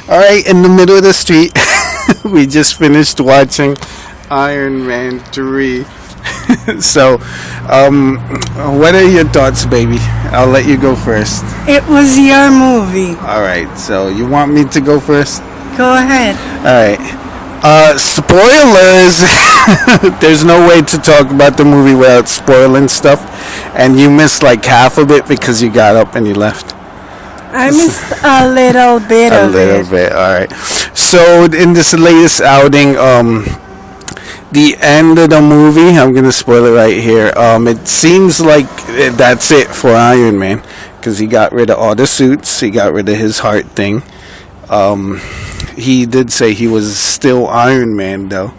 All right, in the middle of the street, we just finished watching Iron Man 3. So, what are your thoughts, baby? I'll let you go first. It was your movie. All right, so you want me to go first? Go ahead. All right. Spoilers. There's no way to talk about the movie without spoiling stuff, and you missed like half of it because you got up and you left. I missed a little bit of it. A little bit, alright. So, in this latest outing, the end of the movie, I'm going to spoil it right here. It seems like that's it for Iron Man, because he got rid of all the suits, he got rid of his heart thing. He did say he was still Iron Man, though.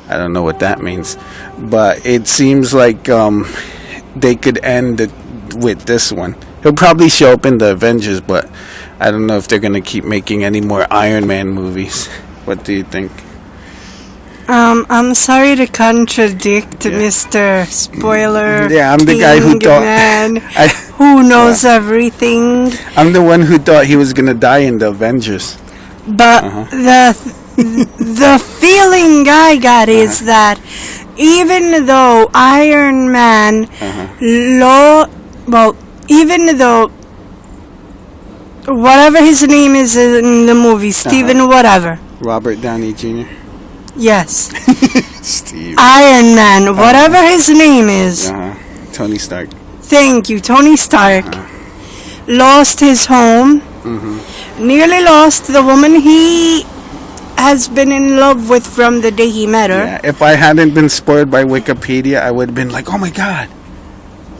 I don't know what that means. But it seems like they could end it with this one. He'll probably show up in the Avengers, but I don't know if they're gonna keep making any more Iron Man movies. What do you think? I'm sorry to contradict Mr. Spoiler. Yeah, I'm the guy who thought man, who knows everything. I'm the one who thought he was gonna die in the Avengers. But the feeling I got is that even though Iron Man even though whatever his name is in the movie, Steven whatever. Robert Downey Jr. Yes. Steve. Iron Man, whatever his name is. Tony Stark. Thank you, Tony Stark. Lost his home. Nearly lost the woman he has been in love with from the day he met her. Yeah, if I hadn't been spoiled by Wikipedia, I would have been like, oh my god.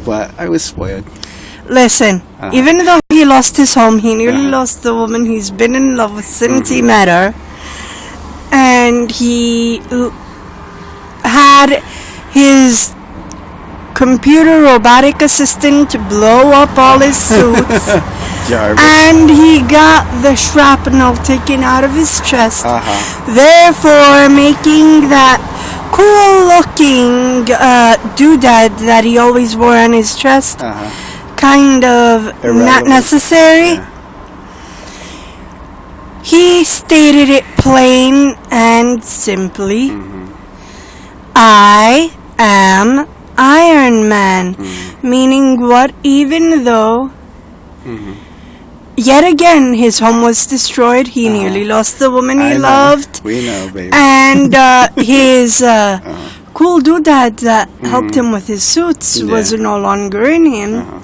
But I was spoiled. Listen, even though he lost his home, he nearly lost the woman he's been in love with since he met her. And he had his computer robotic assistant blow up all his suits. And he got the shrapnel taken out of his chest. Therefore, making that cool looking doodad that he always wore on his chest kind of irrelevant. Not necessary. He stated it plain and simply. I am Iron Man. Meaning what? Even though yet again his home was destroyed, he nearly lost the woman he loved. We know, baby. And his cool doodad that helped him with his suits was no longer in him.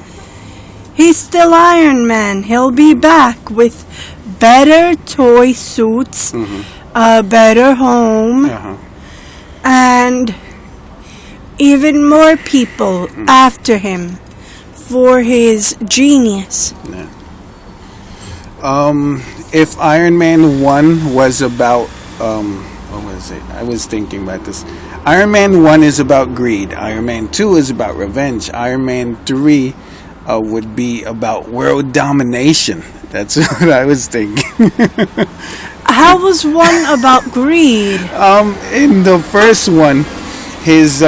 He's still Iron Man. He'll be back with better toy suits, a better home, and even more people after him for his genius. If Iron Man 1 was about, what was it? I was thinking about this. Iron Man 1 is about greed. Iron Man 2 is about revenge. Iron Man 3 would be about world domination. That's what I was thinking. How was one about greed? In the first one, his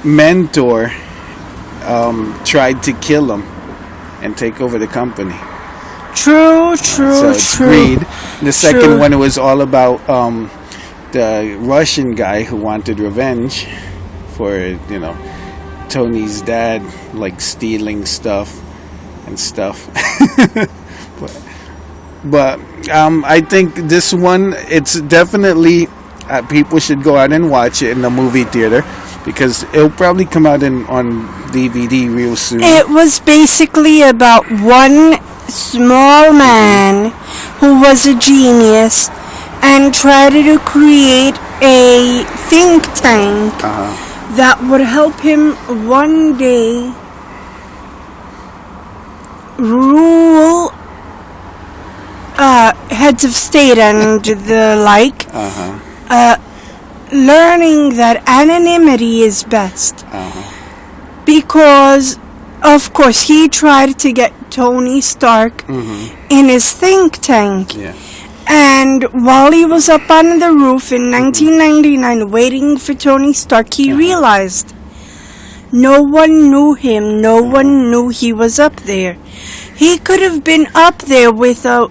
mentor tried to kill him and take over the company. True. So it's greed. The second one, it was all about the Russian guy who wanted revenge for, Tony's dad, like stealing stuff and stuff. but I think this one, it's definitely people should go out and watch it in the movie theater, because it'll probably come out on DVD real soon. It was basically about one small man who was a genius and tried to create a think tank that would help him one day rule heads of state and the like, learning that anonymity is best. Because, of course, he tried to get Tony Stark in his think tank. And while he was up on the roof in 1999 waiting for Tony Stark, he realized no one knew him. No one knew he was up there. He could have been up there with a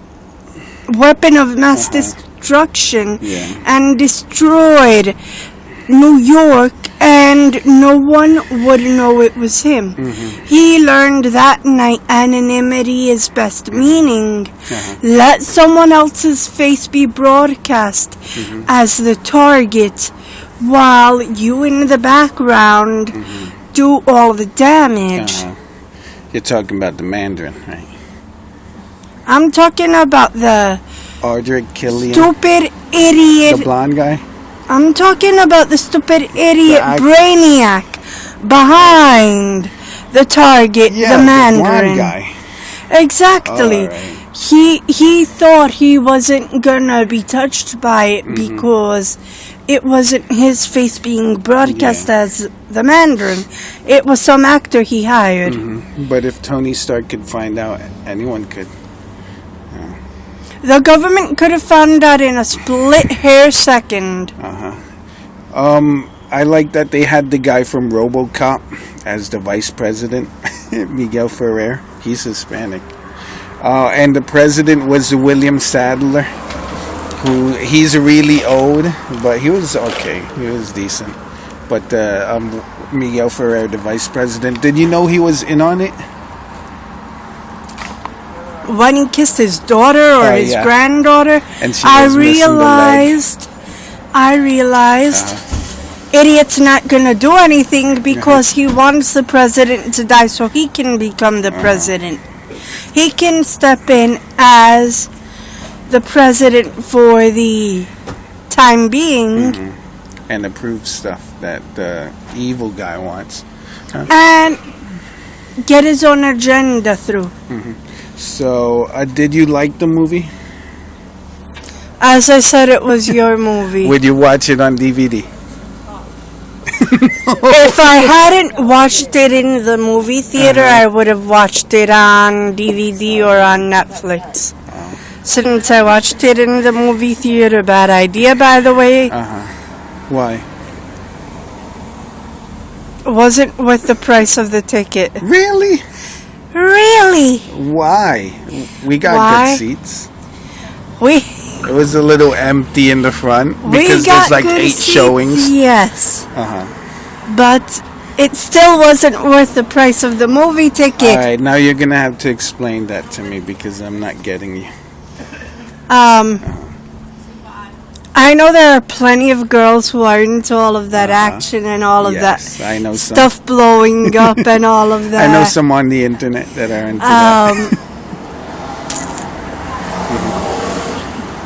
weapon of mass destruction Yeah. and destroyed New York, and no one would know it was him. He learned that night anonymity is best, meaning let someone else's face be broadcast as the target while you in the background do all the damage. You're talking about the Mandarin, right? I'm talking about the Audric Killian. stupid idiot. The blonde guy? I'm talking about the stupid idiot The brainiac behind the target, Yeah, the the Mandarin. blonde guy. Exactly. Alright. He thought he wasn't gonna be touched by it because it wasn't his face being broadcast as the Mandarin. It was some actor he hired. But if Tony Stark could find out, anyone could. The government could have found out in a split hair second. I like that they had the guy from RoboCop as the vice president, Miguel Ferrer. He's Hispanic. And the president was William Sadler, who he's really old, but he was okay. He was decent. But Miguel Ferrer, the vice president, did you know he was in on it? When he kissed his daughter or his yeah. granddaughter, And she I was missing the leg. realized idiot's not gonna do anything because he wants the president to die so he can become the president. He can step in as the president for the time being And approve stuff that the evil guy wants. and get his own agenda through. So, did you like the movie? As I said, it was your movie. Would you watch it on DVD? If I hadn't watched it in the movie theater, I would have watched it on DVD or on Netflix. Since I watched it in the movie theater, bad idea, by the way, Why? wasn't worth the price of the ticket. Really? Really? Why? We got Why? good seats. We It was a little empty in the front we because got there's like good 8 seats, showings. yes, Uh-huh. but it still wasn't worth the price of the movie ticket. Alright, now you're gonna have to explain that to me because I'm not getting you. I know there are plenty of girls who are into all of that action and all of Yes, that I know some. stuff blowing up and all of that. I know some on the internet that are into that.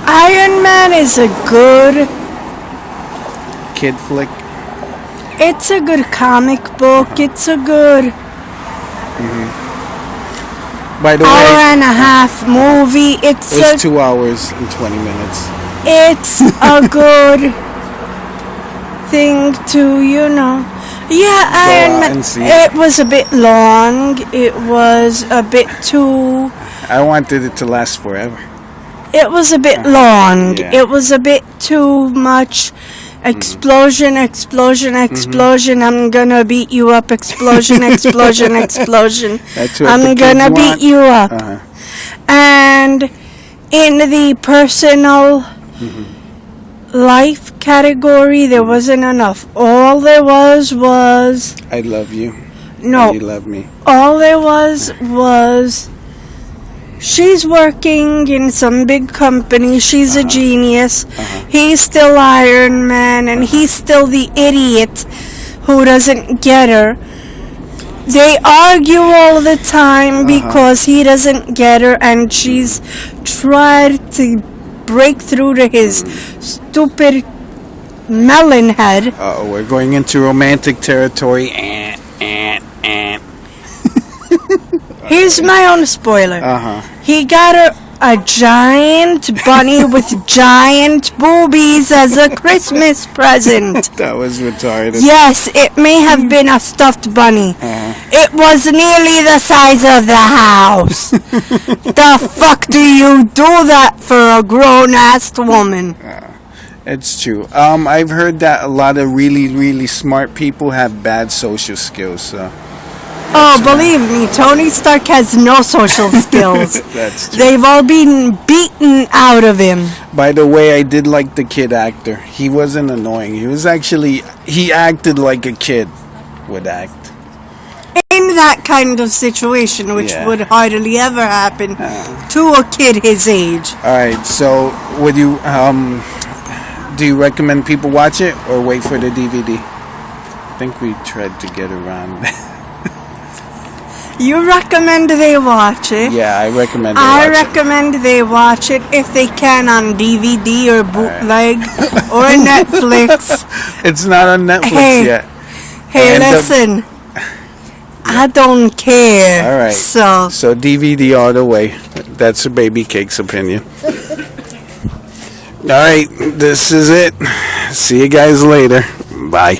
Iron Man is a good. Kid flick. It's a good comic book. It's a good By the hour way, and a half movie. it's 2 hours and 20 minutes. It's a good thing to, you know. Yeah, Iron out Man. and see It was a bit long. It was a bit too. I wanted it to last forever. It was a bit long. yeah. It was a bit too much. Explosion, explosion, explosion. I'm gonna beat you up. Explosion, explosion, explosion. That's what I'm the gonna kids beat want. you up. And in the personal life category, there wasn't enough. All there was I love you. no. And you love me. All there was she's working in some big company. She's a genius. He's still Iron Man, and he's still the idiot who doesn't get her. They argue all the time because he doesn't get her, and she's tried to break through to his stupid melon head. Uh-oh, we're going into romantic territory. Here's my own spoiler. He got her a giant bunny with giant boobies as a Christmas present. That was retarded. Yes, it may have been a stuffed bunny. It was nearly the size of the house. The fuck do you do that for a grown-ass woman? It's true. I've heard that a lot of really, really smart people have bad social skills, so Oh, believe me, Tony Stark has no social skills. That's true. They've all been beaten out of him. By the way, I did like the kid actor. He wasn't annoying. He acted like a kid would act. In that kind of situation, which Yeah. would hardly ever happen to a kid his age. All right, so would you do you recommend people watch it or wait for the DVD? I think we tried to get around that. You recommend they watch it. Yeah, I recommend I watch recommend they watch it if they can on DVD or bootleg or Netflix. it. It's not on Netflix Hey. yet. Hey, And listen. I don't care. All right. So, DVD all the way. That's a Babycakes opinion. All right, this is it. See you guys later. Bye.